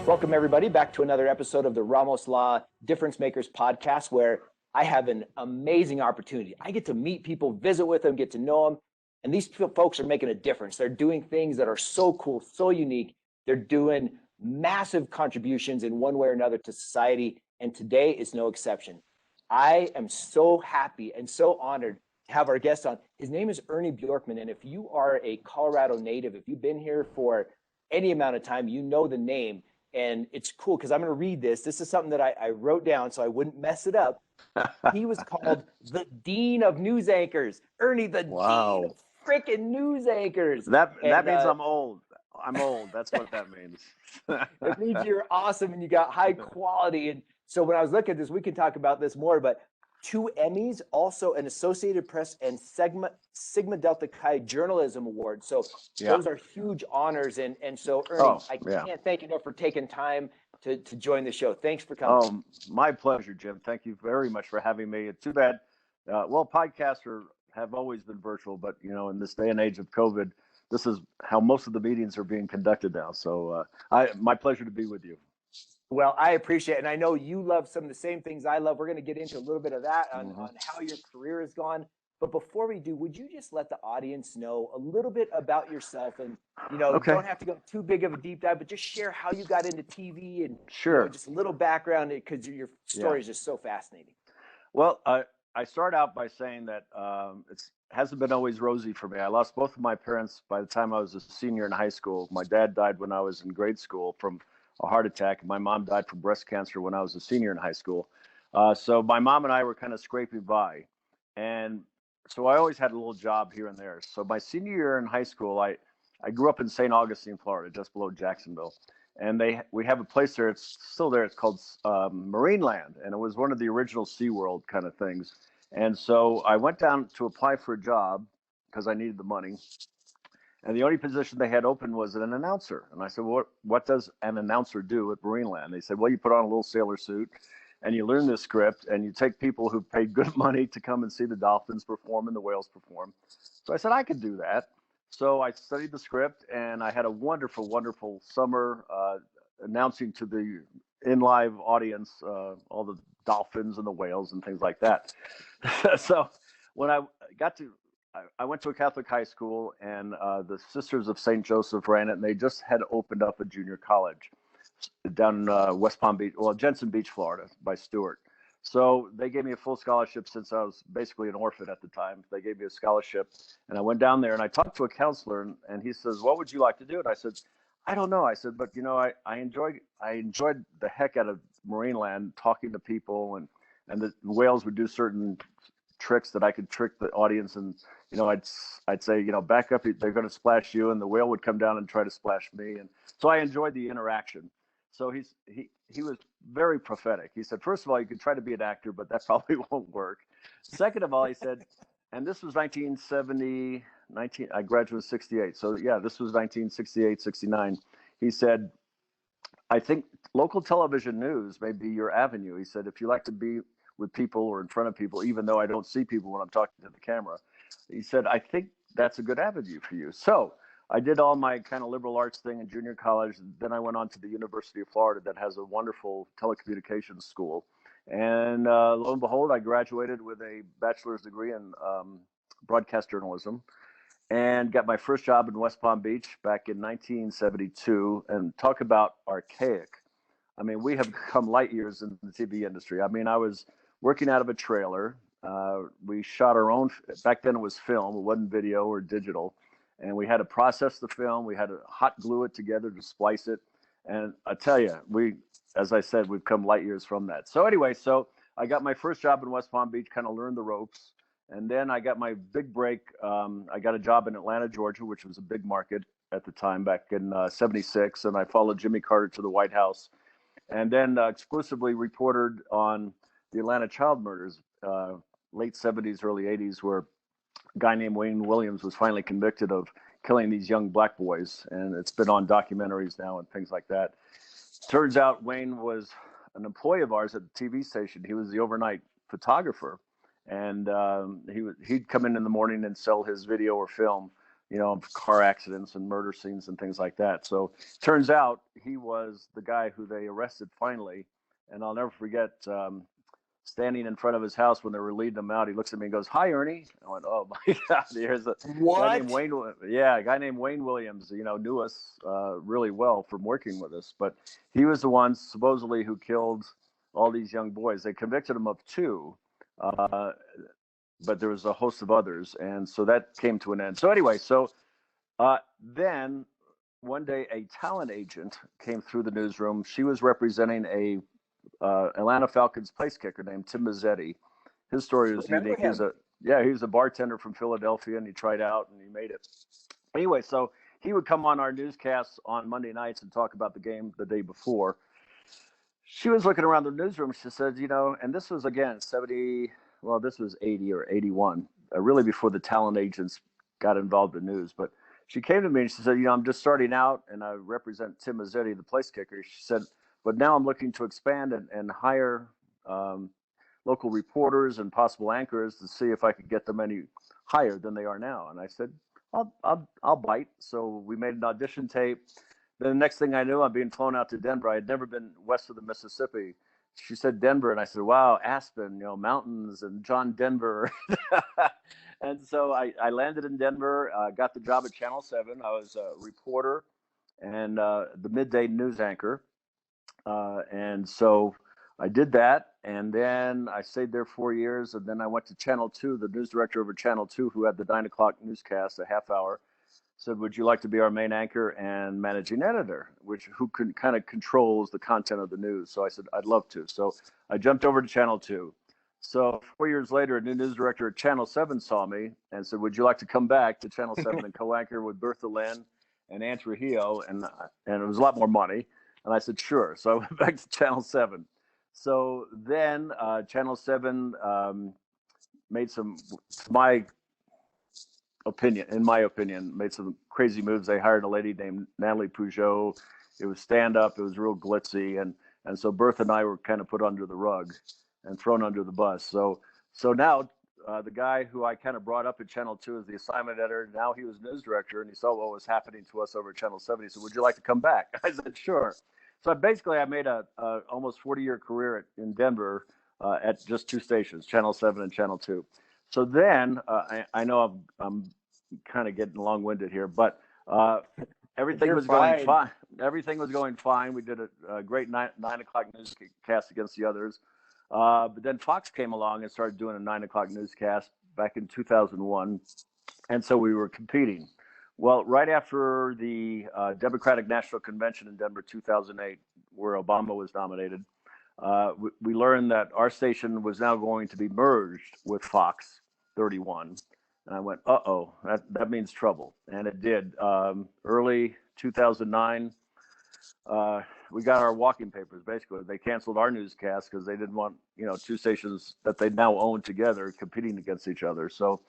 Welcome, everybody, back to another episode of the Ramos Law Difference Makers podcast, where I have an amazing opportunity. I get to meet people, visit with them, get to know them, and these folks are making a difference. They're doing things that are so cool, so unique. They're doing massive contributions in one way or another to society, and today is no exception. I am so happy and so honored to have our guest on. His name is Ernie Bjorkman, and if you are a Colorado native, if you've been here for any amount of time, you know the name. And it's cool because I'm going to read this. This is something that I wrote down so I wouldn't mess it up. He was called the Dean of News Anchors. Ernie, the Dean of freaking News Anchors. That means I'm old. I'm old. That's what that means. It means you're awesome and you got high quality. And so when I was looking at this, we can talk about this more, but 2 Emmys, also an Associated Press and Sigma Delta Chi Journalism Award. So those are huge honors. And so, Ernie, I can't thank you enough for taking time to join the show. Thanks for coming. Oh, my pleasure, Jim. Thank you very much for having me. It's too bad. Podcasts have always been virtual, but, in this day and age of COVID, this is how most of the meetings are being conducted now. So my pleasure to be with you. Well, I appreciate it. And I know you love some of the same things I love. We're going to get into a little bit of that on how your career has gone. But before we do, would you just let the audience know a little bit about yourself? And, don't have to go too big of a deep dive, but just share how you got into TV and just a little background, because your story is just so fascinating. Well, I start out by saying that it hasn't been always rosy for me. I lost both of my parents by the time I was a senior in high school. My dad died when I was in grade school from a heart attack. My mom died from breast cancer when I was a senior in high school. So my mom and I were kind of scraping by. And so I always had a little job here and there. So my senior year in high school, I grew up in St. Augustine, Florida, just below Jacksonville. And we have a place there. It's still there. It's called Marineland. And it was one of the original SeaWorld kind of things. And so I went down to apply for a job because I needed the money. And the only position they had open was an announcer. And I said, well, what does an announcer do at Marineland? They said, well, you put on a little sailor suit and you learn this script and you take people who paid good money to come and see the dolphins perform and the whales perform. So I said, I could do that. So I studied the script and I had a wonderful, wonderful summer announcing to the in-live audience all the dolphins and the whales and things like that. So when I went to a Catholic high school, and the Sisters of St. Joseph ran it, and they just had opened up a junior college down in West Palm Beach, Jensen Beach, Florida, by Stewart. So they gave me a full scholarship since I was basically an orphan at the time. They gave me a scholarship, and I went down there, and I talked to a counselor, and he says, what would you like to do? And I said, I don't know. I said, but, I enjoyed the heck out of Marineland, talking to people, and the whales would do certain tricks that I could trick the audience, and I'd say, back up, they're going to splash you, and the whale would come down and try to splash me. And so I enjoyed the interaction. So he was very prophetic. He said, first of all, you could try to be an actor, but that probably won't work. Second of all, he said, and this was I graduated in 68. So yeah, this was 1968, 69. He said, I think local television news may be your avenue. He said, if you like to be with people or in front of people, even though I don't see people when I'm talking to the camera, he said, I think that's a good avenue for you. So I did all my kind of liberal arts thing in junior college. Then I went on to the University of Florida that has a wonderful telecommunications school. And lo and behold, I graduated with a bachelor's degree in broadcast journalism and got my first job in West Palm Beach back in 1972. And talk about archaic. I mean, we have come light years in the TV industry. I mean, I was working out of a trailer. We shot our own. Back then it was film. It wasn't video or digital. And we had to process the film. We had to hot glue it together to splice it. And I tell you, as I said, we've come light years from that. So anyway, I got my first job in West Palm Beach, kind of learned the ropes. And then I got my big break. I got a job in Atlanta, Georgia, which was a big market at the time back in 76. And I followed Jimmy Carter to the White House. And then exclusively reported on the Atlanta child murders, late 70s, early 80s, where a guy named Wayne Williams was finally convicted of killing these young black boys. And it's been on documentaries now and things like that. Turns out Wayne was an employee of ours at the TV station. He was the overnight photographer. And he'd come in the morning and sell his video or film car accidents and murder scenes and things like that. So turns out he was the guy who they arrested finally. And I'll never forget standing in front of his house when they were leading him out. He looks at me and goes, "Hi, Ernie." I went, "Oh my God, here's a guy named What? Wayne." Yeah, a guy named Wayne Williams, knew us really well from working with us. But he was the one supposedly who killed all these young boys. They convicted him of 2. But there was a host of others, and so that came to an end. So anyway, then one day a talent agent came through the newsroom. She was representing a Atlanta Falcons place kicker named Tim Mazzetti. His story was Remember unique. him? He was a bartender from Philadelphia, and he tried out and he made it. Anyway, so he would come on our newscasts on Monday nights and talk about the game the day before. She was looking around the newsroom. She said, and this was again 70. Well, this was 80 or 81, really before the talent agents got involved in news. But she came to me and she said, I'm just starting out and I represent Tim Mazzetti, the place kicker. She said, but now I'm looking to expand and hire local reporters and possible anchors to see if I could get them any higher than they are now. And I said, I'll bite. So we made an audition tape. Then the next thing I knew, I'm being flown out to Denver. I had never been west of the Mississippi. She said Denver, and I said, "Wow, Aspen, mountains, and John Denver." And so I landed in Denver, got the job at Channel 7. I was a reporter and the midday news anchor. And so I did that, and then I stayed there 4 years, and then I went to Channel 2. The news director over Channel 2, who had the 9 o'clock newscast, a half hour, said, "Would you like to be our main anchor and managing editor, who kind of controls the content of the news?" So I said, "I'd love to." So I jumped over to Channel 2. So 4 years later, a new news director at Channel 7 saw me and said, "Would you like to come back to Channel 7 and co-anchor with Bertha Lynn and Ann Trujillo?" And it was a lot more money. And I said, "Sure." So I went back to Channel 7. So then Channel 7 made in my opinion, made some crazy moves. They hired a lady named Natalie Peugeot. It was stand up. It was real glitzy. And so Bertha and I were kind of put under the rug and thrown under the bus. So now the guy who I kind of brought up at Channel 2 as the assignment editor, now he was news director, and he saw what was happening to us over at Channel 7. He said, "Would you like to come back?" I said, "Sure." So I made a almost 40-year career in Denver at just 2 stations, Channel 7 and Channel 2. So then I know I'm kind of getting long-winded here, but everything was going fine. Everything was going fine. We did a great 9 o'clock newscast against the others. But then Fox came along and started doing a 9 o'clock newscast back in 2001. And so we were competing. Well, right after the Democratic National Convention in Denver, 2008, where Obama was nominated, we learned that our station was now going to be merged with Fox 31. And I went, uh-oh, that means trouble. And it did. Early 2009, we got our walking papers, basically. They canceled our newscast because they didn't want, 2 stations that they now own together competing against each other. So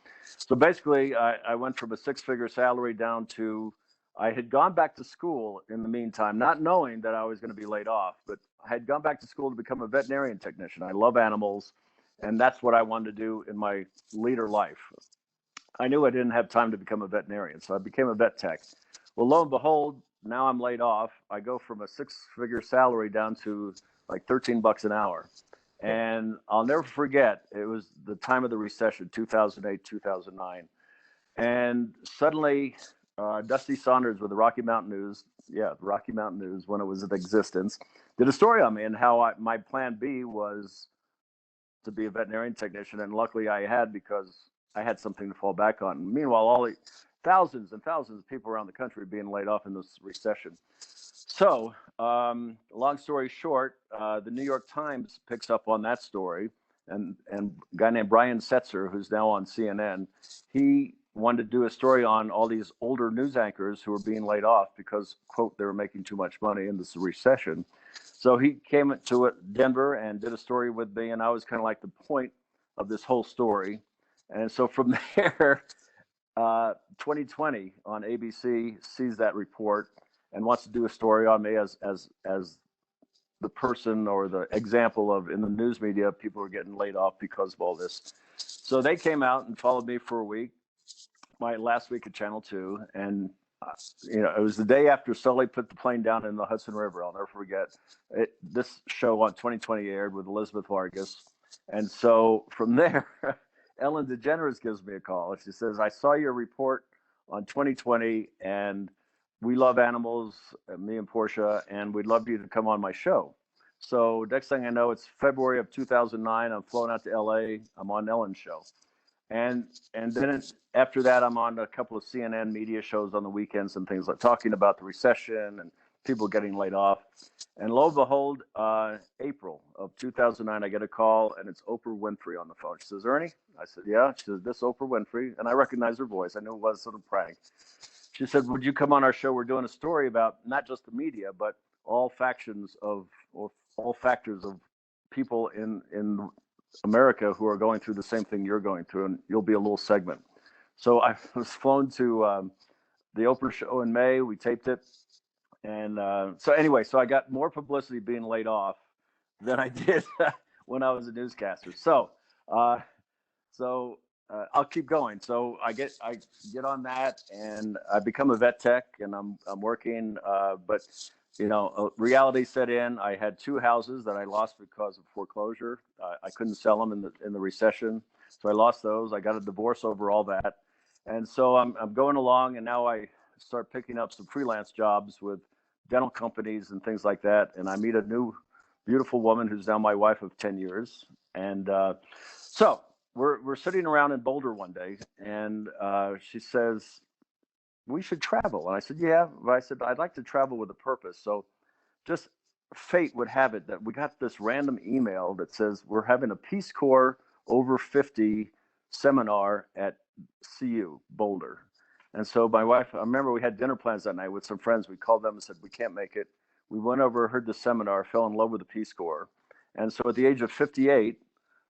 basically, I went from a 6-figure salary down to, I had gone back to school in the meantime, not knowing that I was going to be laid off, but I had gone back to school to become a veterinarian technician. I love animals, and that's what I wanted to do in my later life. I knew I didn't have time to become a veterinarian, so I became a vet tech. Well, lo and behold, now I'm laid off. I go from a 6-figure salary down to like $13 an hour. And I'll never forget, it was the time of the recession, 2008, 2009. And suddenly, Dusty Saunders with the Rocky Mountain News, Rocky Mountain News, when it was in existence, did a story on me and how my plan B was to be a veterinarian technician. And luckily I had, because I had something to fall back on. Meanwhile, all the thousands and thousands of people around the country being laid off in this recession. So, long story short, the New York Times picks up on that story, and a guy named Brian Setzer, who's now on CNN, he wanted to do a story on all these older news anchors who were being laid off because, quote, they were making too much money in this recession. So he came to Denver and did a story with me, and I was kind of like the point of this whole story. And so from there, 2020 on ABC sees that report and wants to do a story on me as the person or the example of, in the news media, people are getting laid off because of all this. So they came out and followed me for a week. my last week at Channel 2, and it was the day after Sully put the plane down in the Hudson River. I'll never forget it. This show on 2020 aired with Elizabeth Vargas. And so from there, Ellen DeGeneres gives me a call. She says, I saw your report on 2020, and we love animals, me and Portia, and we'd love you to come on my show. So next thing I know, it's February of 2009. I'm flown out to LA. I'm on Ellen's show. And then after that, I'm on a couple of CNN media shows on the weekends and things like talking about the recession and people getting laid off. And lo and behold, April of 2009, I get a call, and it's Oprah Winfrey on the phone. She says, Ernie? I said, yeah. She says, this Oprah Winfrey. And I recognize her voice. I knew it was sort of prank. She said, would you come on our show? We're doing a story about not just the media, but all factions of, or all factors of people in America who are going through the same thing you're going through, and you'll be a little segment. So I was flown to the Oprah show in May. We taped it. And so I got more publicity being laid off than I did when I was a newscaster. So I'll keep going. So I get on that, and I become a vet tech, and I'm working. But reality set in. I had 2 houses that I lost because of foreclosure. I couldn't sell them in the recession, so I lost those. I got a divorce over all that, and so I'm going along, and now I start picking up some freelance jobs with dental companies and things like that. And I meet a new, beautiful woman who's now my wife of 10 years, and so we're sitting around in Boulder one day, and she says, we should travel. And I said, yeah. But I said, I'd like to travel with a purpose. So just fate would have it that we got this random email that says we're having a Peace Corps over 50 seminar at CU Boulder. And so my wife, I remember we had dinner plans that night with some friends. We called them and said, we can't make it. We went over, heard the seminar, fell in love with the Peace Corps. And so at the age of 58,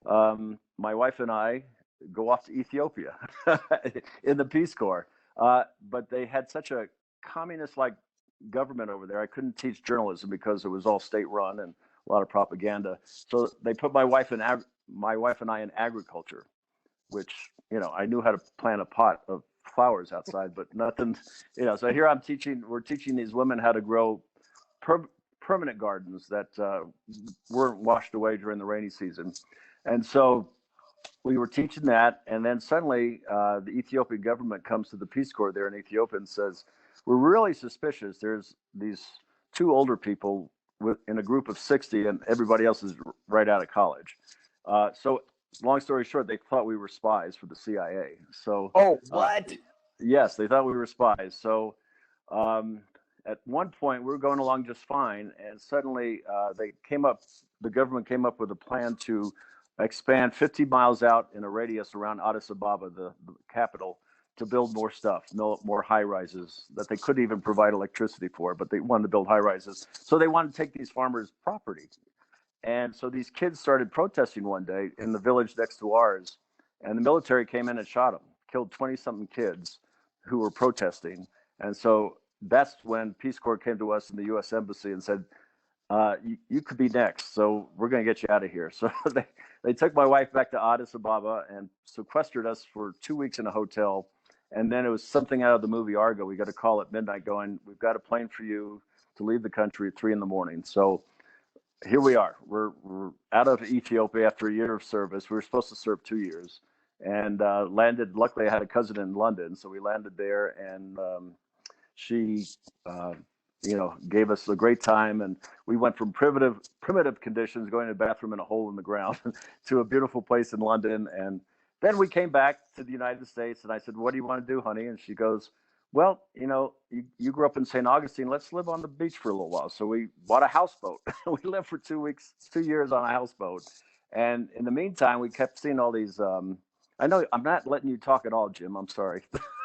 my wife and I go off to Ethiopia in the Peace Corps. But they had such a communist-like government over there. I couldn't teach journalism because it was all state-run and a lot of propaganda. So they put my wife and I in agriculture, which I knew how to plant a pot of flowers outside, but nothing. So here we're teaching these women how to grow permanent gardens that weren't washed away during the rainy season, and so we were teaching that, and then suddenly the Ethiopian government comes to the Peace Corps there in Ethiopia and says, we're really suspicious. There's these 2 older people in a group of 60, and everybody else is right out of college. So long story short, they thought we were spies for the CIA. So what? Yes, they thought we were spies. So at one point, we were going along just fine, and suddenly the government came up with a plan to expand 50 miles out in a radius around Addis Ababa, the capital, to build more stuff, more high rises that they couldn't even provide electricity for, but they wanted to build high rises. So they wanted to take these farmers' property. And so these kids started protesting one day in the village next to ours, and the military came in and shot them, killed 20-something kids who were protesting. And so that's when Peace Corps came to us in the U.S. Embassy and said, you could be next, so we're going to get you out of here. So they took my wife back to Addis Ababa and sequestered us for 2 weeks in a hotel. And then it was something out of the movie Argo. We got a call at midnight going, we've got a plane for you to leave the country at 3 a.m. So here we are. We're out of Ethiopia after a year of service. We were supposed to serve 2 years, and landed. Luckily, I had a cousin in London, so we landed there, and she gave us a great time, and we went from primitive conditions, going to the bathroom in a hole in the ground, to a beautiful place in London. And then we came back to the United States, and I said, what do you want to do, honey? And she goes, well, you grew up in St. Augustine. Let's live on the beach for a little while. So we bought a houseboat. We lived for 2 years on a houseboat. And in the meantime, we kept seeing all these, I know I'm not letting you talk at all, Jim. I'm sorry.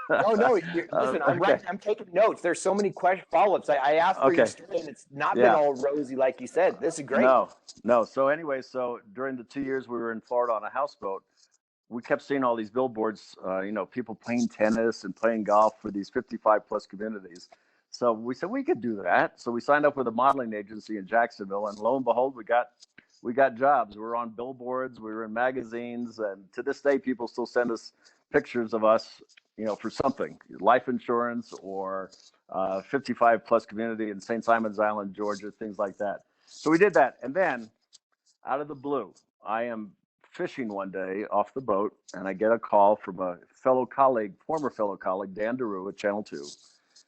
No. Listen, I'm okay. I'm taking notes. There's so many follow-ups. I asked for your story, and it's not been all rosy like you said. This is great. No. So anyway, during the 2 years we were in Florida on a houseboat, we kept seeing all these billboards, people playing tennis and playing golf for these 55+ communities. So we said we could do that. So we signed up with a modeling agency in Jacksonville, and lo and behold, we got jobs. We were on billboards, we were in magazines, and to this day, people still send us pictures of us, for something, life insurance or 55 plus community in St. Simon's Island, Georgia, things like that. So we did that. And then out of the blue, I am fishing one day off the boat, and I get a call from a former fellow colleague, Dan DeRue at Channel 2,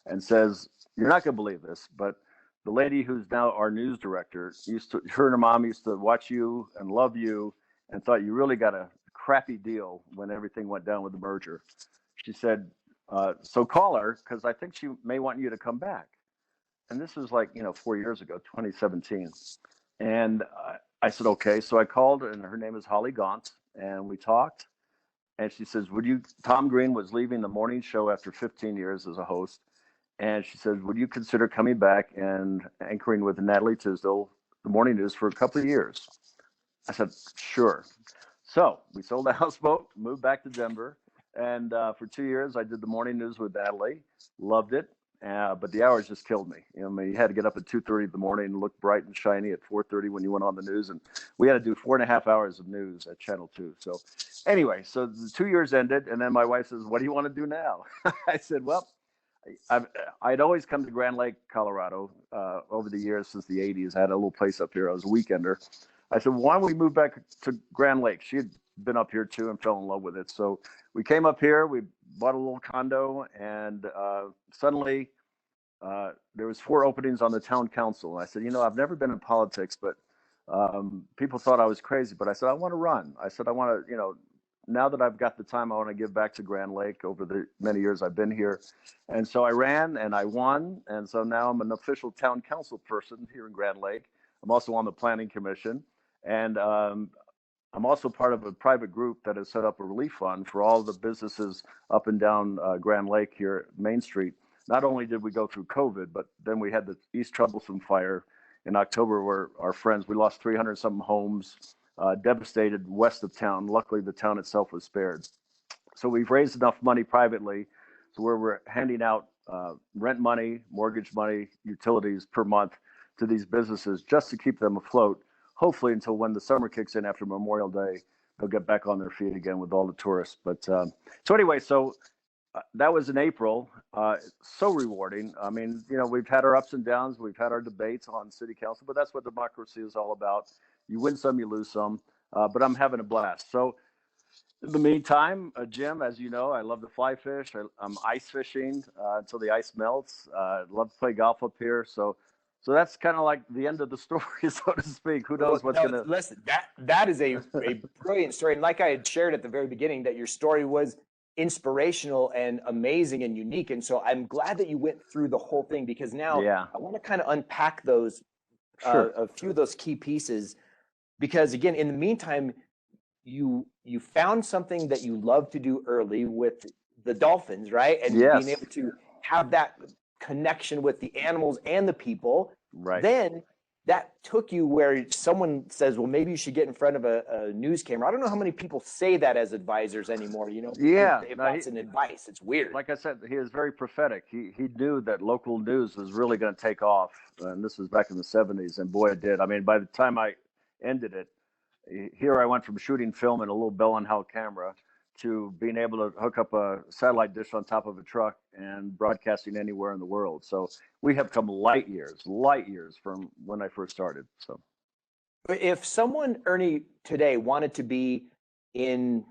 and says, "You're not going to believe this, but the lady who's now our news director her and her mom used to watch you and love you and thought you really got a crappy deal when everything went down with the merger." She said, "So call her, because I think she may want you to come back." And this was like, 4 years ago, 2017. And I said, okay. So I called, and her name is Holly Gaunt, and we talked. And she says, Tom Green was leaving the morning show after 15 years as a host. And she says, would you consider coming back and anchoring with Natalie Tisdale, the morning news, for a couple of years? I said, sure. So we sold the houseboat, moved back to Denver. And for 2 years, I did the morning news with Natalie. Loved it. But the hours just killed me. You had to get up at 2:30 in the morning and look bright and shiny at 4:30 when you went on the news. And we had to do 4.5 hours of news at Channel 2. So anyway, so the 2 years ended. And then my wife says, what do you want to do now? I said, well, I'd always come to Grand Lake, Colorado over the years since the 80s. I had a little place up here. I was a weekender. I said, why don't we move back to Grand Lake? She had been up here too and fell in love with it. So we came up here, we bought a little condo, and suddenly there was 4 openings on the town council. And I said, I've never been in politics, but people thought I was crazy. But I said, I want to run. I said, I want to, now that I've got the time, I want to give back to Grand Lake over the many years I've been here. And so I ran and I won. And so now I'm an official town council person here in Grand Lake. I'm also on the planning commission. And I'm also part of a private group that has set up a relief fund for all the businesses up and down Grand Lake here at Main Street. Not only did we go through COVID, but then we had the East Troublesome fire in October, where our friends, we lost 300-something homes, devastated west of town. Luckily, the town itself was spared. So we've raised enough money privately to where we're handing out rent money, mortgage money, utilities per month to these businesses just to keep them afloat. Hopefully until when the summer kicks in after Memorial Day, they'll get back on their feet again with all the tourists. But so anyway, that was in April. So rewarding. I mean, we've had our ups and downs. We've had our debates on city council, but that's what democracy is all about. You win some, you lose some. But I'm having a blast. So in the meantime, Jim, as you know, I love to fly fish. I'm ice fishing until the ice melts. I love to play golf up here. So that's kind of like the end of the story, so to speak. Who knows what's going to... Listen, that is a brilliant story. And like I had shared at the very beginning, that your story was inspirational and amazing and unique. And so I'm glad that you went through the whole thing, because now I want to kind of unpack those, a few of those key pieces. Because again, in the meantime, you found something that you love to do early with the dolphins, right? And being able to have that connection with the animals and the people. Right. Then that took you where someone says, well, maybe you should get in front of a news camera. I don't know how many people say that as advisors anymore, if that's an advice. It's weird. Like I said, he is very prophetic. He knew that local news was really going to take off. And this was back in the 70s. And boy, it did. I mean, by the time I ended it, here I went from shooting film in a little Bell and Howell camera to being able to hook up a satellite dish on top of a truck and broadcasting anywhere in the world. So we have come light years from when I first started. So if someone, Ernie, today wanted to be in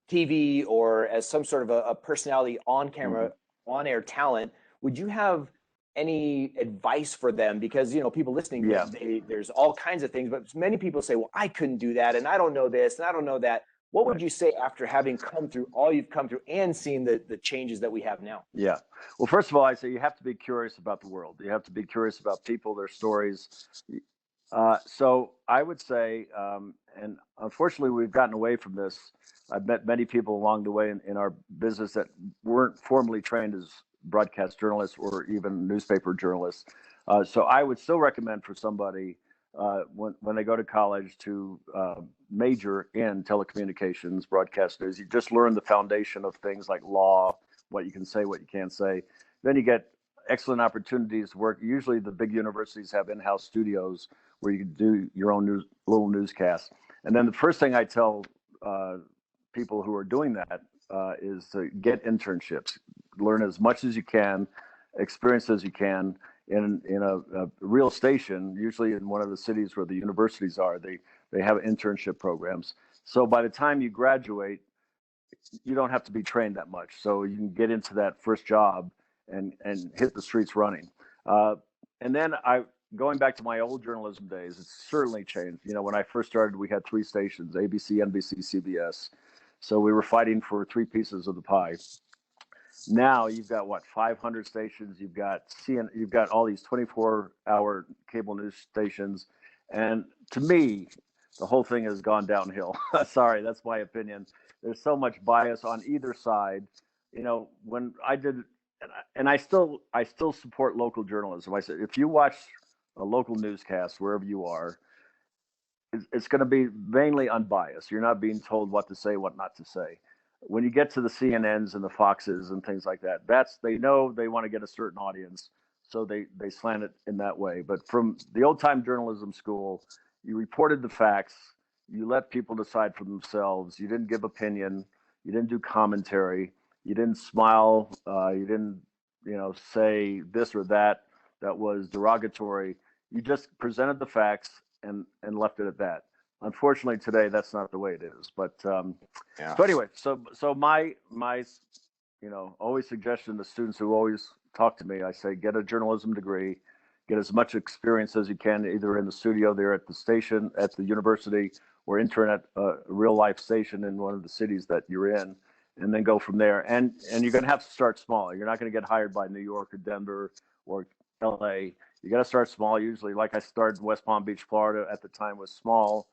TV or as some sort of a personality on camera, on air talent, would you have any advice for them? Because, people listening, there's all kinds of things, but many people say, well, I couldn't do that. And I don't know this and I don't know that. What would you say after having come through all you've come through and seeing the changes that we have now? Yeah. Well, first of all, I say you have to be curious about the world. You have to be curious about people, their stories. So I would say, and unfortunately, we've gotten away from this. I've met many people along the way in our business that weren't formally trained as broadcast journalists or even newspaper journalists. So I would still recommend for somebody when they go to college to major in telecommunications, broadcast news. You just learn the foundation of things like law, what you can say, what you can't say. Then you get excellent opportunities to work. Usually the big universities have in-house studios where you can do your own little newscast. And then the first thing I tell people who are doing that is to get internships, learn as much as you can, experience as you can in a real station, usually in one of the cities where the universities are. They have internship programs. So by the time you graduate, you don't have to be trained that much. So you can get into that first job and hit the streets running. And then going back to my old journalism days, it's certainly changed. You know, when I first started, we had 3 stations: ABC, NBC, CBS. So we were fighting for 3 pieces of the pie. Now you've got what, 500 stations. You've got you've got all these 24-hour cable news stations, and to me, the whole thing has gone downhill. Sorry, that's my opinion. There's so much bias on either side. You know, when I did, and I still support local journalism. I said, if you watch a local newscast wherever you are, it's going to be mainly unbiased. You're not being told what to say, what not to say. When you get to the CNNs and the Foxes and things like that, they know they want to get a certain audience, so they slant it in that way. But from the old time journalism school, you reported the facts, you let people decide for themselves. You didn't give opinion, you didn't do commentary, you didn't smile, you didn't say this or that was derogatory. You just presented the facts and left it at that. Unfortunately, today that's not the way it is. But Yeah. so anyway, so my always suggestion to students who always talk to me, I say, get a journalism degree, get as much experience as you can, either in the studio there at the station, at the university, or intern at a real life station in one of the cities that you're in, and then go from there. And you're going to have to start small. You're not going to get hired by New York or Denver or LA. You got to start small. Usually, like I started in West Palm Beach, Florida at the time, was small,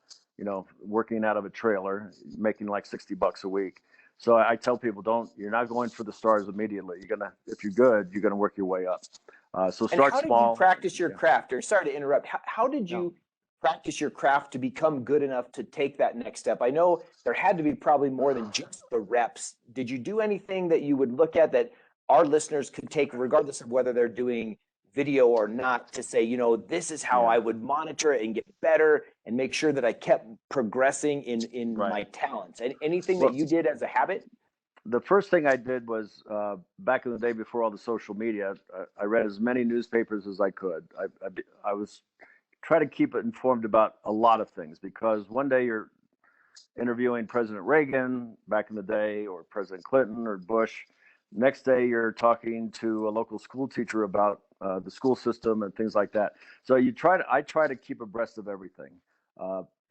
working out of a trailer, making like $60 a week. So I tell people, you're not going for the stars immediately. If you're good, you're going to work your way up. So start small. And how did you practice your craft? Or sorry to interrupt. How did you practice your craft to become good enough to take that next step? I know there had to be probably more than just the reps. Did you do anything that you would look at that our listeners could take, regardless of whether they're doing video or not, to say, this is how I would monitor it and get better and make sure that I kept progressing in my talents? And anything that you did as a habit? The first thing I did was back in the day before all the social media, I read as many newspapers as I could. I was trying to keep it informed about a lot of things, because one day you're interviewing President Reagan back in the day, or President Clinton or Bush. Next day you're talking to a local school teacher about the school system and things like that. So I try to keep abreast of everything.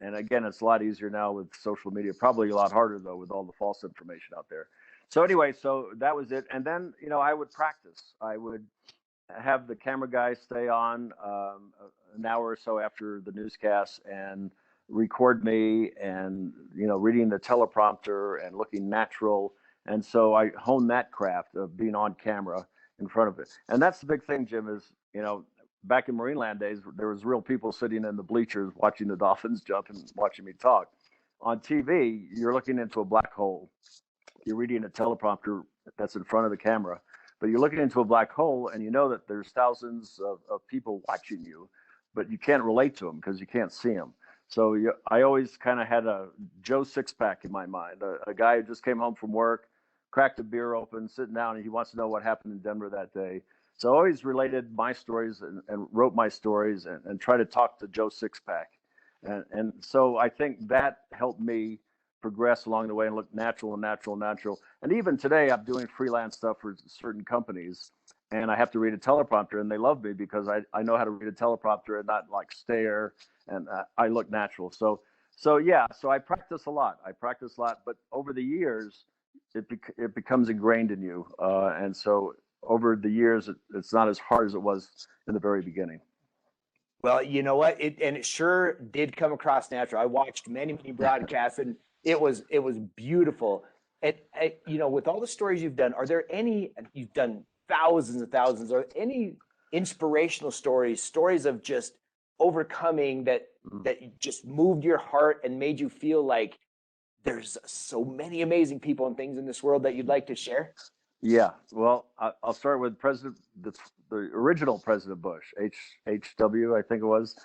And again, it's a lot easier now with social media, probably a lot harder though, with all the false information out there. So anyway, so that was it. And then, I would practice. I would have the camera guy stay on an hour or so after the newscast and record me, and, reading the teleprompter and looking natural. And so I honed that craft of being on camera in front of it. And that's the big thing, Jim, is, back in Marineland days, there was real people sitting in the bleachers watching the dolphins jump and watching me talk. On TV, you're looking into a black hole. You're reading a teleprompter that's in front of the camera, but you're looking into a black hole, and you know that there's thousands of people watching you, but you can't relate to them because you can't see them. So I always kind of had a Joe Sixpack in my mind, a guy who just came home from work, cracked a beer open, sitting down, and he wants to know what happened in Denver that day. So I always related my stories and wrote my stories and try to talk to Joe Sixpack. And so I think that helped me progress along the way and look natural. And even today, I'm doing freelance stuff for certain companies, and I have to read a teleprompter, and they love me because I know how to read a teleprompter and not like stare, and I look natural. So I practice a lot. But over the years, it becomes ingrained in you. And so over the years, it's not as hard as it was in the very beginning. Well, you know what? It sure did come across natural. I watched many broadcasts, and it was beautiful. And with all the stories you've done, are there any? You've done thousands and thousands. Are there any inspirational stories of just overcoming that just moved your heart and made you feel like there's so many amazing people and things in this world that you'd like to share? Yeah, well, I'll start with the original President Bush, HW, I think it was.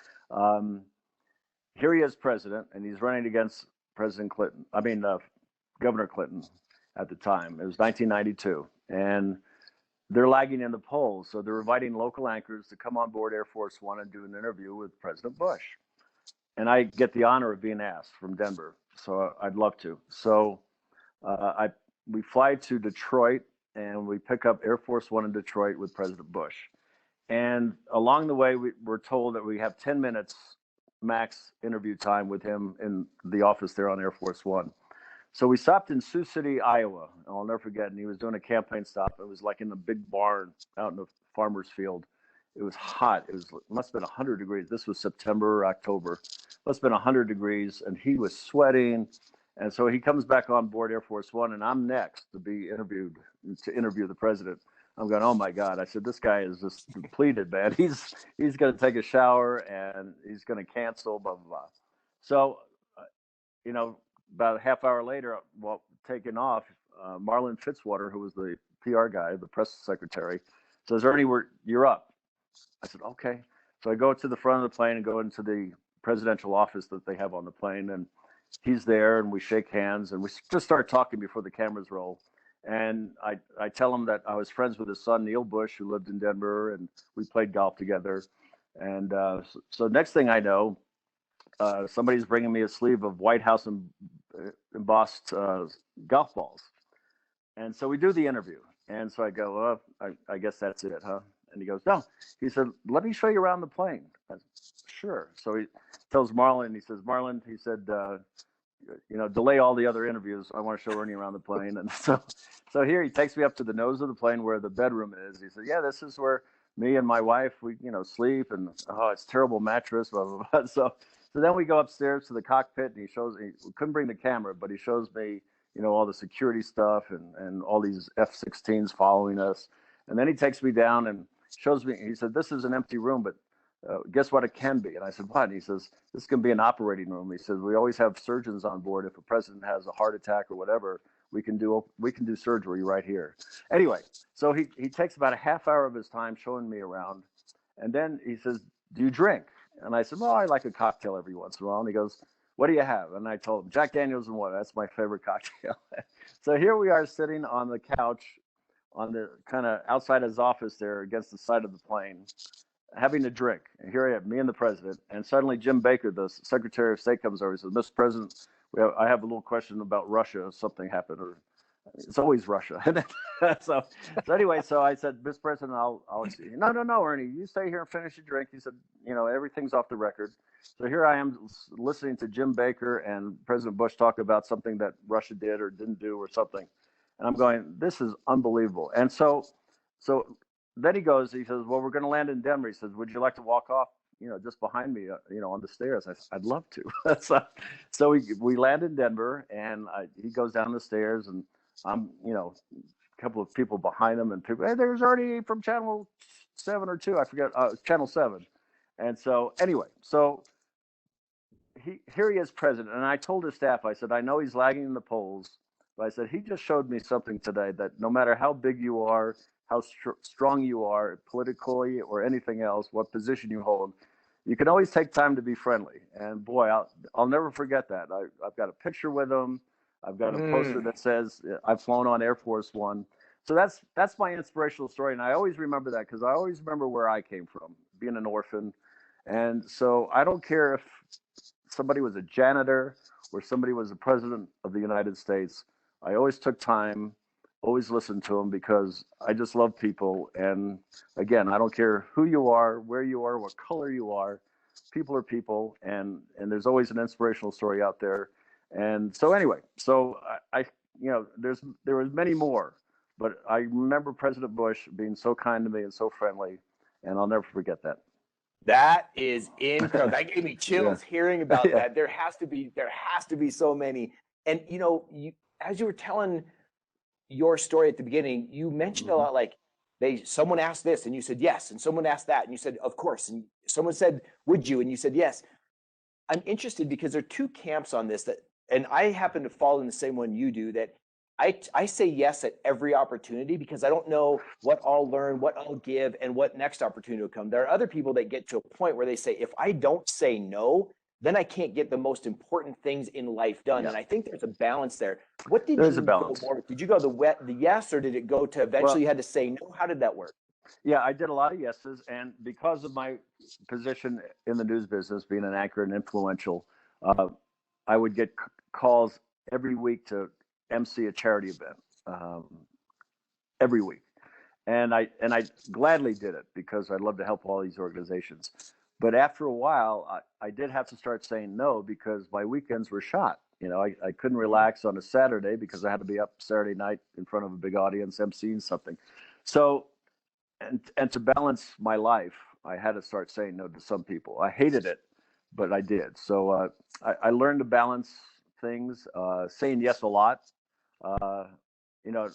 Here he is president, and he's running against President Clinton. Governor Clinton. at the time. It was 1992, and they're lagging in the polls. So they're inviting local anchors to come on board Air Force One and do an interview with President Bush. And I get the honor of being asked from Denver. So I'd love to. So we fly to Detroit, and we pick up Air Force One in Detroit with President Bush. And along the way, we're told that we have 10 minutes max interview time with him in the office there on Air Force One. So we stopped in Sioux City, Iowa. And I'll never forget. And he was doing a campaign stop. It was like in the big barn out in the farmer's field. It was hot. It must have been 100 degrees. This was September, October. Must have been 100 degrees. And he was sweating. And so he comes back on board Air Force One, and I'm next to interview the president. I'm going, oh my God. I said, this guy is just depleted, man. He's going to take a shower and he's going to cancel, blah, blah, blah. So, about a half hour later, while taking off, Marlon Fitzwater, who was the PR guy, the press secretary, says, Ernie, you're up. I said, okay. So I go to the front of the plane and go into the presidential office that they have on the plane. And he's there, and we shake hands, and we just start talking before the cameras roll. And I tell him that I was friends with his son, Neil Bush, who lived in Denver, and we played golf together. And so next thing I know, somebody's bringing me a sleeve of White House embossed golf balls. And so we do the interview. And so I go, well, I guess that's it, huh? And he goes, no. He said, let me show you around the plane. I said, sure. So he tells Marlon, he said, delay all the other interviews. I want to show Ernie around the plane. And so here he takes me up to the nose of the plane where the bedroom is. He said, yeah, this is where me and my wife, we, sleep, and it's terrible mattress, blah, blah, blah. So then we go upstairs to the cockpit, and we couldn't bring the camera, but he shows me, all the security stuff and all these F-16s following us. And then he takes me down and shows me, he said, this is an empty room, but guess what it can be? And I said, what? And he says, this can be an operating room. He says, we always have surgeons on board. If a president has a heart attack or whatever, we can do surgery right here. Anyway, so he takes about a half hour of his time showing me around. And then he says, do you drink? And I said, well, I like a cocktail every once in a while. And he goes, what do you have? And I told him, Jack Daniels and water. That's my favorite cocktail. So here we are sitting on the couch on the kind of outside his office there against the side of the plane, having a drink. And here I am, me and the president. And suddenly Jim Baker, the Secretary of State, comes over. He says, Mr. President, I have a little question about Russia. Something happened, or it's always Russia. so anyway, so I said, Mr. President, I'll see you. No, Ernie, you stay here and finish your drink. He said, everything's off the record. So here I am listening to Jim Baker and President Bush talk about something that Russia did or didn't do or something. And I'm going, this is unbelievable. And so then he says, well, we're going to land in Denver. He says, would you like to walk off, just behind me, on the stairs? I said, I'd love to. so we land in Denver, and he goes down the stairs, and I'm, a couple of people behind him, and people, hey, there's Ernie from Channel 7 or 2. I forget, Channel 7. And so anyway, here he is president. And I told his staff, I said, I know he's lagging in the polls, but I said, he just showed me something today that no matter how big you are, how strong you are politically or anything else, what position you hold, you can always take time to be friendly. And boy, I'll never forget that. I've got a picture with him. I've got a poster that says I've flown on Air Force One. So that's my inspirational story. And I always remember that because I always remember where I came from, being an orphan. And so I don't care if somebody was a janitor or somebody was the president of the United States. I always took time, always listened to them because I just love people. And again, I don't care who you are, where you are, what color you are. People are people, and there's always an inspirational story out there. And so anyway, there was many more, but I remember President Bush being so kind to me and so friendly, and I'll never forget that. That is incredible. That gave me chills hearing about that. There has to be so many. And as you were telling your story at the beginning, you mentioned a lot like someone asked this and you said yes, and someone asked that and you said of course, and someone said would you, and you said yes. I'm interested because there are two camps on this and I happen to fall in the same one you do, that I say yes at every opportunity because I don't know what I'll learn, what I'll give, and what next opportunity will come. There are other people that get to a point where they say, if I don't say no, then I can't get the most important things in life done. Yeah. And I think there's a balance there. What did There's a you go balance. more? Did you go the yes, or did it go to eventually Well, you had to say no? How did that work? yeah, I did a lot of yeses, and because of my position in the news business, being an anchor and influential, uh, I would get calls every week to MC a charity event, um, every week, and I gladly did it because I love to help all these organizations. But after a while, I did have to start saying no because my weekends were shot. I couldn't relax on a Saturday because I had to be up Saturday night in front of a big audience emceeing something. So and to balance my life, I had to start saying no to some people. I hated it, but I did. So I learned to balance things, saying yes a lot. Uh, you know,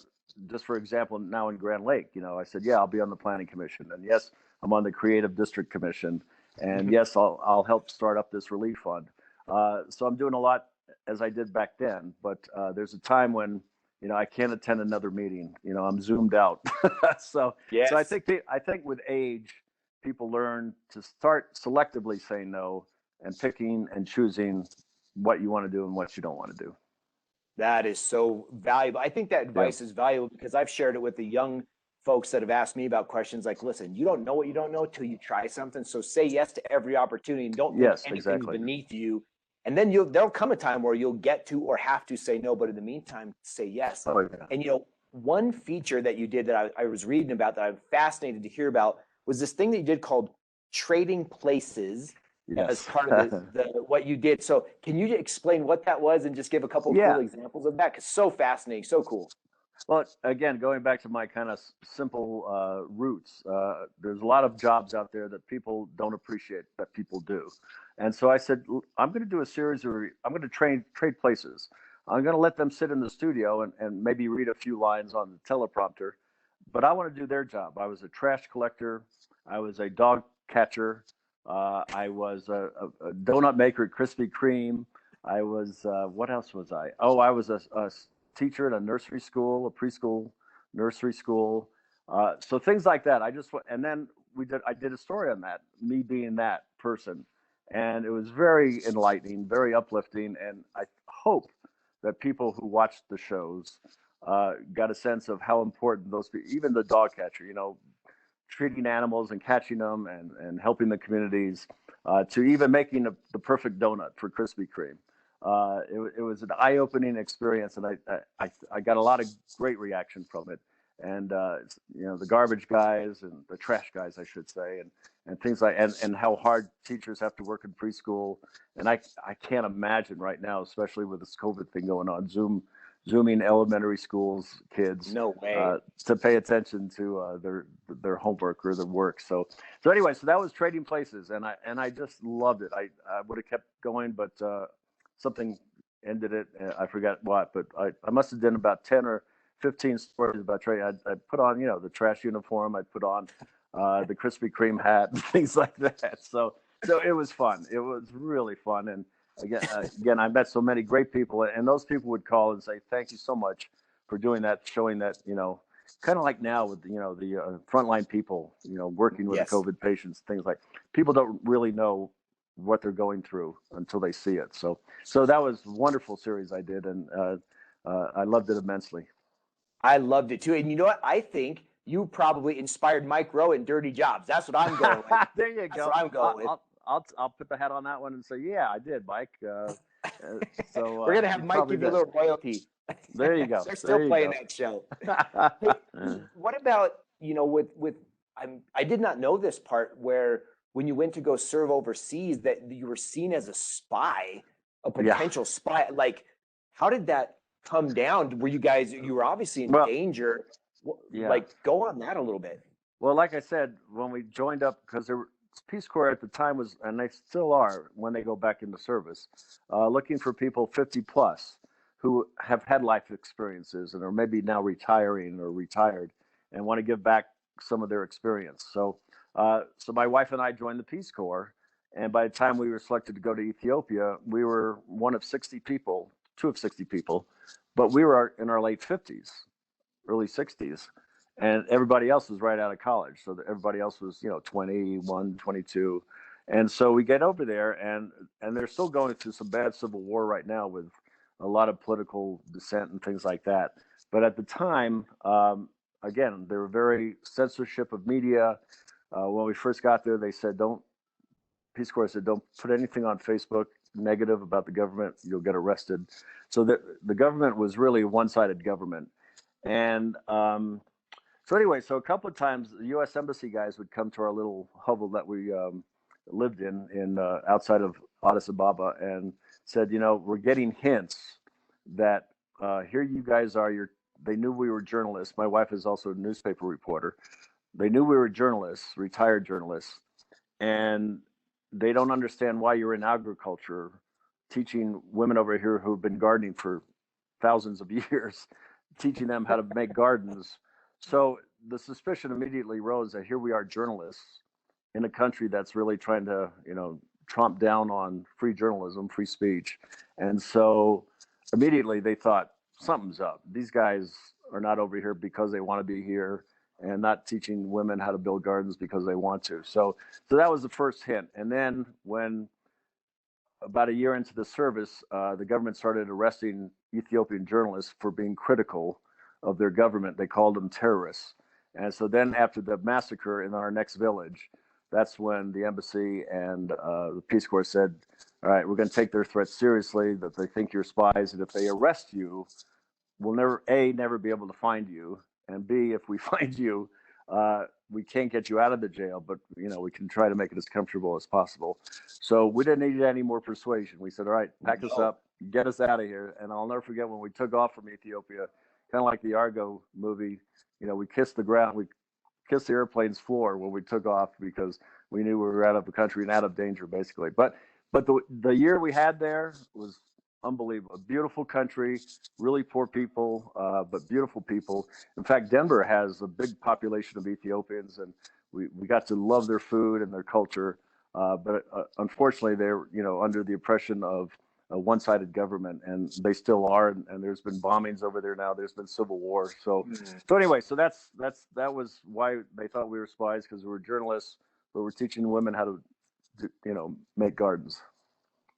just for example, now in Grand Lake, I said, yeah, I'll be on the planning commission, and yes, I'm on the creative district commission, and Mhm. yes, I'll help start up this relief fund. So I'm doing a lot as I did back then, but there's a time when I can't attend another meeting. I'm zoomed out. So I Yes. think with age, people learn to start selectively saying no and picking and choosing what you want to do and what you don't want to do. That is so valuable. I think that Yeah. advice is valuable because I've shared it with the young folks that have asked me about questions like, listen, you don't know what you don't know till you try something. So say yes to every opportunity and don't think Yes, anything's exactly. beneath you. And then there'll come a time where you'll get to or have to say no, but in the meantime, say yes. Oh, yeah. And one feature that you did that I was reading about that I'm fascinated to hear about was this thing that you did called trading places as Yes. part of the what you did. So can you explain what that was and just give a couple of cool Yeah. examples of that? Because so fascinating, so cool. Well, again, going back to my kind of simple roots, there's a lot of jobs out there that people don't appreciate that people do. And so I said, I'm going to do a series of, I'm going to trade places. I'm going to let them sit in the studio and maybe read a few lines on the teleprompter, but I want to do their job. I was a trash collector. I was a dog catcher. I was a donut maker at Krispy Kreme. I was, what else was I? Oh, I was a teacher at a nursery school, a preschool nursery school. So things like that. And then I did a story on that, me being that person. And it was very enlightening, very uplifting. And I hope that people who watched the shows got a sense of how important those people, even the dog catcher, treating animals and catching them and helping the communities, to even making the perfect donut for Krispy Kreme. It was an eye-opening experience, and I got a lot of great reaction from it. And the garbage guys and the trash guys, I should say, and things like and how hard teachers have to work in preschool. And I can't imagine right now, especially with this COVID thing going on, zooming elementary schools kids No way. to pay attention to their homework or their work. So anyway, so that was Trading Places, and I just loved it. I would have kept going, but something ended it. I forgot what, but I must have done about 10 or 15 stories about trading. I put on, the trash uniform. I put on the Krispy Kreme hat and things like that. So it was fun. It was really fun. And again, I met so many great people, and those people would call and say, thank you so much for doing that, showing that, kind of like now with, the frontline people, working with the Yes. COVID patients, things like people don't really know what they're going through until they see it. So that was a wonderful series I did, and I loved it immensely. I loved it too. And you know what? I think you probably inspired Mike Rowe in Dirty Jobs. That's what I'm going with. There you That's go. what I'm going with. I'll put the hat on that one and say, yeah, I did, Mike. So We're gonna he have Mike probably give you a did. little royalty. There you go. They're still There you playing go. that show. Hey, what about, with I did not know this part where when you went to go serve overseas that you were seen as a spy, a Yeah. potential spy. Like, how did that come down? Were you were obviously in Well, danger. yeah. Like, go on that a little bit. Well, like I said, when we joined up, because Peace Corps at the time was, and they still are when they go back into service, looking for people 50 plus who have had life experiences and are maybe now retiring or retired and want to give back some of their experience. So my wife and I joined the Peace Corps, and by the time we were selected to go to Ethiopia, we were one of 60 people, two of 60 people, but we were in our late 50s, early 60s, and everybody else was right out of college. So everybody else was, 21, 22. And so we get over there, and they're still going through some bad civil war right now with a lot of political dissent and things like that. But at the time, again, they were very censorship of media. When we first got there, they said, don't, Peace Corps said, don't put anything on Facebook negative about the government, you'll get arrested. So the government was really a one-sided government. And so anyway, so a couple of times the U.S. Embassy guys would come to our little hovel that we lived in outside of Addis Ababa, and said, we're getting hints that here you guys are. They knew we were journalists. My wife is also a newspaper reporter. They knew we were journalists, retired journalists, and they don't understand why you're in agriculture, teaching women over here who've been gardening for thousands of years, teaching them how to make gardens. So the suspicion immediately rose that here we are, journalists in a country that's really trying to, tromp down on free journalism, free speech. And so immediately they thought, something's up. These guys are not over here because they want to be here, and not teaching women how to build gardens because they want to. So that was the first hint. And then when about a year into the service, the government started arresting Ethiopian journalists for being critical of their government. They called them terrorists. And so then after the massacre in our next village, that's when the embassy and the Peace Corps said, all right, we're going to take their threats seriously, that they think you're spies. And if they arrest you, we'll never be able to find you. And B, if we find you, we can't get you out of the jail, but we can try to make it as comfortable as possible. So we didn't need any more persuasion. We said, all right, pack us up, get us out of here. And I'll never forget when we took off from Ethiopia, kind of like the Argo movie, we kissed the ground, we kissed the airplane's floor when we took off, because we knew we were out of the country and out of danger, basically. But the year we had there was unbelievable. A beautiful country, really poor people, but beautiful people. In fact, Denver has a big population of Ethiopians, and we got to love their food and their culture. But unfortunately, they're under the oppression of a one-sided government, and they still are. And there's been bombings over there now. There's been civil war. So anyway, so that was why they thought we were spies, because we were journalists, but we're teaching women how to make gardens.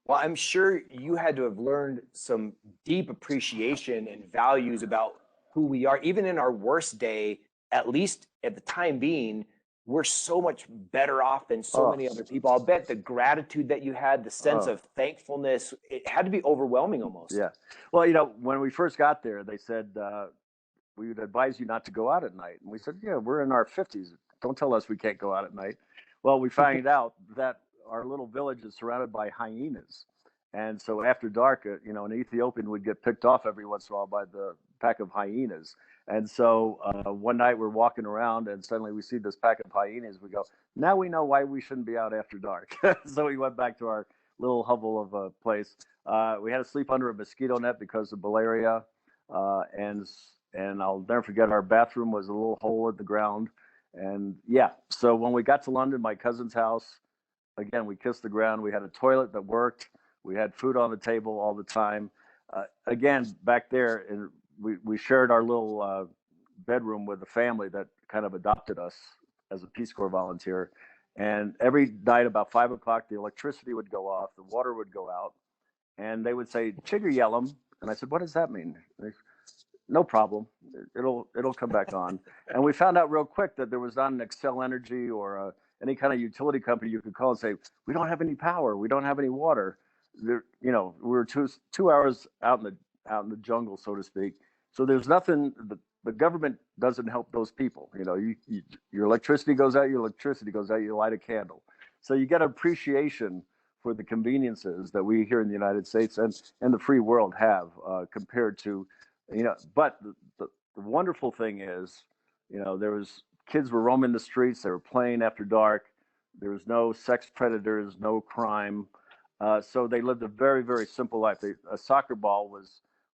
Well, I'm sure you had to have learned some deep appreciation and values about who we are. Even in our worst day, at least at the time being, we're so much better off than so many other people. I'll bet the gratitude that you had, the sense of thankfulness, it had to be overwhelming almost. Yeah. Well, when we first got there, they said, we would advise you not to go out at night. And we said, yeah, we're in our 50s. Don't tell us we can't go out at night. Well, we find out that our little village is surrounded by hyenas. And so after dark, an Ethiopian would get picked off every once in a while by the pack of hyenas. And so one night we're walking around, and suddenly we see this pack of hyenas. We go, now we know why we shouldn't be out after dark. So we went back to our little hovel of a place. We had to sleep under a mosquito net because of malaria. And I'll never forget, our bathroom was a little hole in the ground. And yeah, so when we got to London, my cousin's house, again, we kissed the ground. We had a toilet that worked. We had food on the table all the time. Again, back there, and we shared our little bedroom with a family that kind of adopted us as a Peace Corps volunteer. And every night about 5 o'clock, the electricity would go off, the water would go out, and they would say, "Chigger yellum." And I said, "What does that mean?" No problem. It'll come back on. And we found out real quick that there was not an Excel Energy or any kind of utility company you could call and say, "We don't have any power. We don't have any water." We were two hours out in the jungle, so to speak. So there's nothing. The government doesn't help those people. Your electricity goes out. Your electricity goes out. You light a candle. So you get appreciation for the conveniences that we here in the United States and the free world have compared to. But the wonderful thing is, there was kids were roaming the streets. They were playing after dark. There was no sex predators, no crime. So they lived a very, very simple life. A soccer ball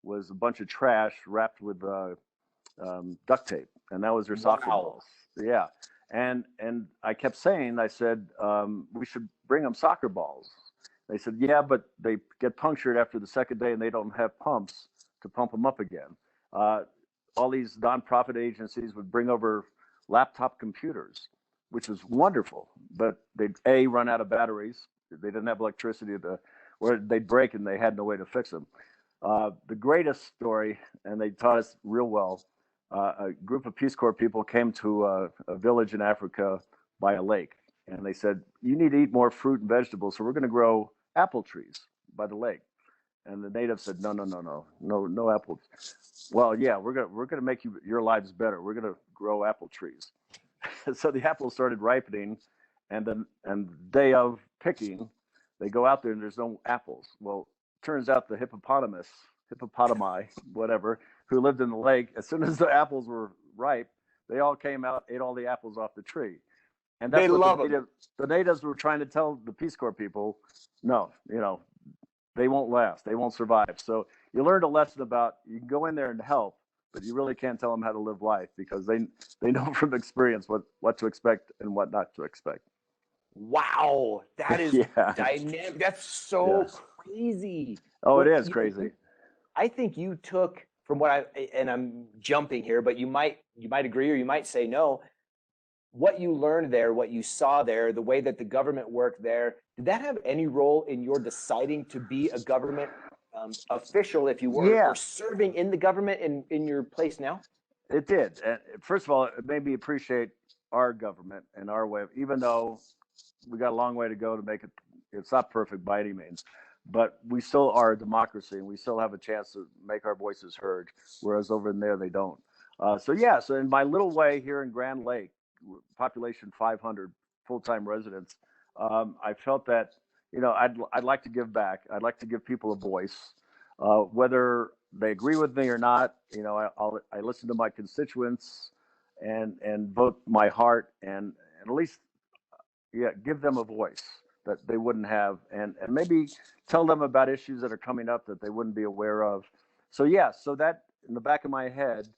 was a bunch of trash wrapped with duct tape, and that was their soccer balls. Yeah, and I kept saying, I said, we should bring them soccer balls. They said, yeah, but they get punctured after the second day, and they don't have pumps to pump them up again. All these nonprofit agencies would bring over laptop computers. which was wonderful. But they'd run out of batteries. They didn't have electricity where they'd break, and they had no way to fix them. The greatest story, and they taught us real well. A group of Peace Corps people came to a village in Africa by a lake, and they said, "You need to eat more fruit and vegetables, so we're going to grow apple trees by the lake." And the natives said, "No, no, no, no, no, no apples." "Well, yeah, we're gonna make your lives better. We're gonna grow apple trees." So the apples started ripening, and then the day of picking, they go out there and there's no apples. Well, turns out the hippopotami, whatever, who lived in the lake, as soon as the apples were ripe, they all came out, ate all the apples off the tree. And that's They what love them. the natives were trying to tell the Peace Corps people, no, they won't last. They won't survive. So you learned a lesson about you can go in there and help, but you really can't tell them how to live life because they know from experience what to expect and what not to expect. Wow, that is Yeah. dynamic. That's so crazy. Oh, it What is crazy. I think you took from what and I'm jumping here, but you might agree or you might say no. What you learned there, what you saw there, the way that the government worked there, did that have any role in your deciding to be a government official, if you were, Yeah. or serving in the government in your place now? It did. And first of all, it made me appreciate our government and our way of, even though we got a long way to go to make it, it's not perfect by any means, but we still are a democracy and we still have a chance to make our voices heard, whereas over in there, they don't. So in my little way here in Grand Lake, population 500 full-time residents, I felt that, I'd like to give back. I'd like to give people a voice, whether they agree with me or not. I listen to my constituents and vote my heart and at least give them a voice that they wouldn't have, and maybe tell them about issues that are coming up that they wouldn't be aware of. So that in the back of my head,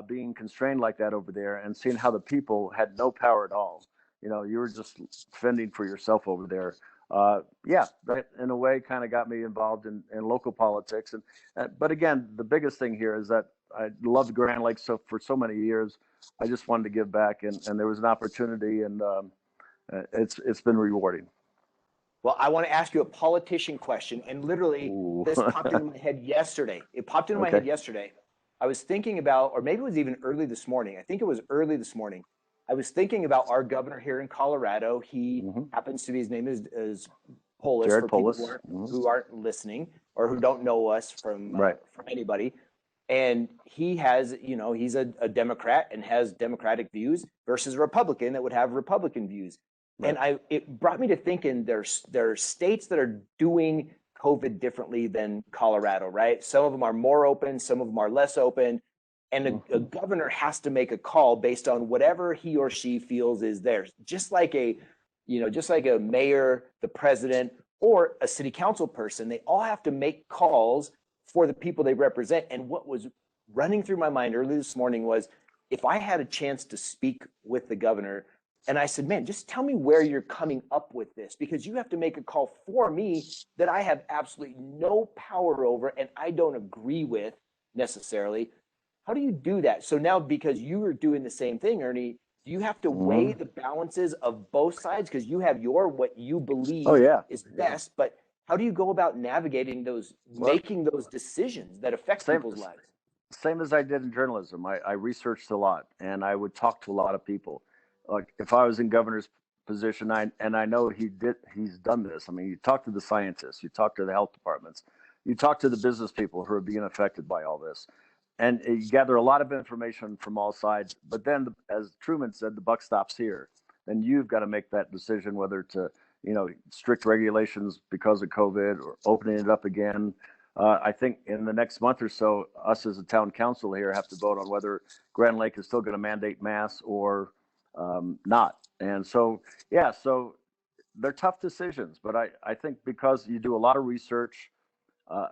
being constrained like that over there and seeing how the people had no power at all. You were just fending for yourself over there. That in a way kind of got me involved in local politics. But again, the biggest thing here is that I loved Grand Lake for so many years. I just wanted to give back, and there was an opportunity, and it's been rewarding. Well, I want to ask you a politician question, and literally Ooh. this popped into my head yesterday. It popped into my head yesterday. I was thinking about, or maybe it was even early this morning. I think it was early this morning. I was thinking about our governor here in Colorado. He happens to be, his name is Polis, Jared for Polis. people who aren't listening or who don't know us from anybody. And he has, he's a Democrat and has Democratic views versus a Republican that would have Republican views. Right. And it brought me to thinking there are states that are doing COVID differently than Colorado, right? Some of them are more open, some of them are less open. And a governor has to make a call based on whatever he or she feels is theirs. Just like a mayor, the president, or a city council person, they all have to make calls for the people they represent. And what was running through my mind early this morning was, if I had a chance to speak with the governor, and I said, man, just tell me where you're coming up with this, because you have to make a call for me that I have absolutely no power over and I don't agree with necessarily. How do you do that? So now, because you are doing the same thing, Ernie, do you have to weigh the balances of both sides? Because you have what you believe is best, but how do you go about navigating making those decisions that affect people's lives? Same as I did in journalism. I researched a lot and I would talk to a lot of people. Like if I was in governor's position, I know he's done this. I mean, you talk to the scientists, you talk to the health departments, you talk to the business people who are being affected by all this. And you gather a lot of information from all sides. But then, as Truman said, the buck stops here. Then you've got to make that decision whether to, strict regulations because of COVID or opening it up again. I think in the next month or so, us as a town council here have to vote on whether Grand Lake is still going to mandate masks or not. And so they're tough decisions. But I think because you do a lot of research,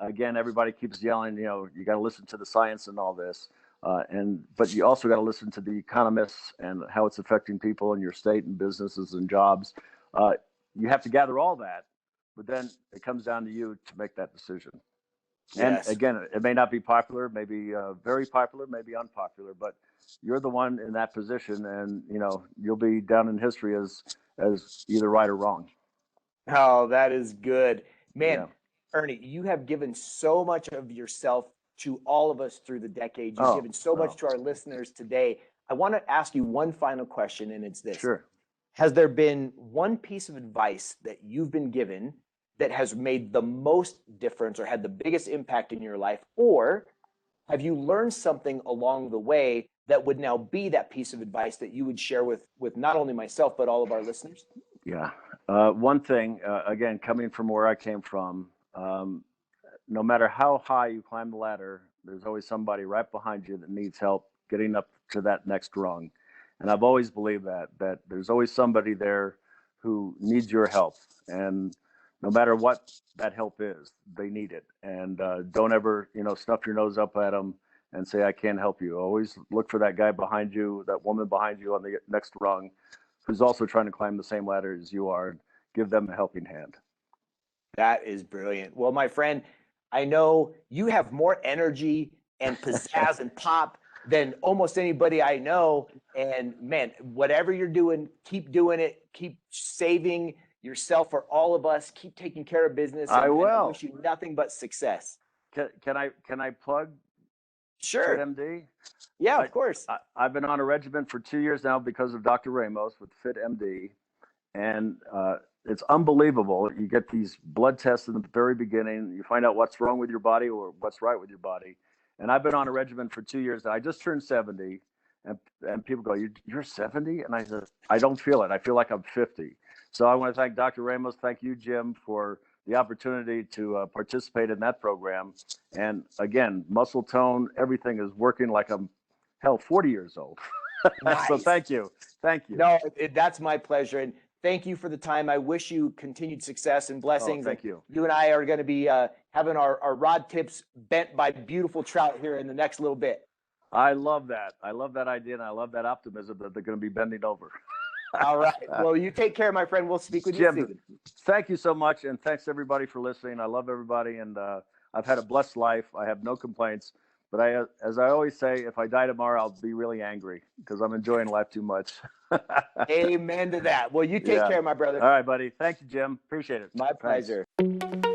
again, everybody keeps yelling, you got to listen to the science and all this. But you also got to listen to the economists and how it's affecting people in your state and businesses and jobs. You have to gather all that, but then it comes down to you to make that decision. And Yes. again, it may not be popular, maybe very popular, maybe unpopular, but you're the one in that position, and you'll be down in history as either right or wrong. Oh, that is good. Man, Yeah. Ernie, you have given so much of yourself to all of us through the decades. You've Oh, given so much oh, to our listeners today. I want to ask you one final question, and it's this. sure. Has there been one piece of advice that you've been given that has made the most difference or had the biggest impact in your life? Or have you learned something along the way that would now be that piece of advice that you would share with not only myself, but all of our listeners? Yeah. One thing, again, coming from where I came from, no matter how high you climb the ladder, there's always somebody right behind you that needs help getting up to that next rung. And I've always believed that there's always somebody there who needs your help. And no matter what that help is, they need it. And don't ever, snuff your nose up at them and say, I can't help you. Always look for that guy behind you, that woman behind you on the next rung who's also trying to climb the same ladder as you are, and give them a helping hand. That is brilliant. Well, my friend, I know you have more energy and pizzazz and pop than almost anybody I know. And man, whatever you're doing, keep doing it. Keep saving yourself for all of us. Keep taking care of business. I And I will. wish you nothing but success. Can I plug Sure. FitMD? Yeah, of course. I've been on a regimen for 2 years now because of Dr. Ramos with FitMD, and it's unbelievable. You get these blood tests in the very beginning. You find out what's wrong with your body or what's right with your body. And I've been on a regimen for 2 years. I just turned 70, and people go, "You're 70?" And I said, "I don't feel it. I feel like I'm 50." So I want to thank Dr. Ramos. Thank you, Jim, for the opportunity to participate in that program. And again, muscle tone, everything is working like I'm 40 years old. Nice. So thank you. No, that's my pleasure. And thank you for the time. I wish you continued success and blessings. Thank you. You and I are going to be having our rod tips bent by beautiful trout here in the next little bit. I love that. I love that idea, and I love that optimism that they're going to be bending over. All right. Well, you take care, my friend. We'll speak with Jim, you soon. thank you so much, and thanks everybody for listening. I love everybody, and I've had a blessed life. I have no complaints. But as I always say, if I die tomorrow, I'll be really angry because I'm enjoying life too much. Amen to that. Well, you take care, my brother. All right, buddy. Thank you, Jim. Appreciate it. My Thanks. pleasure.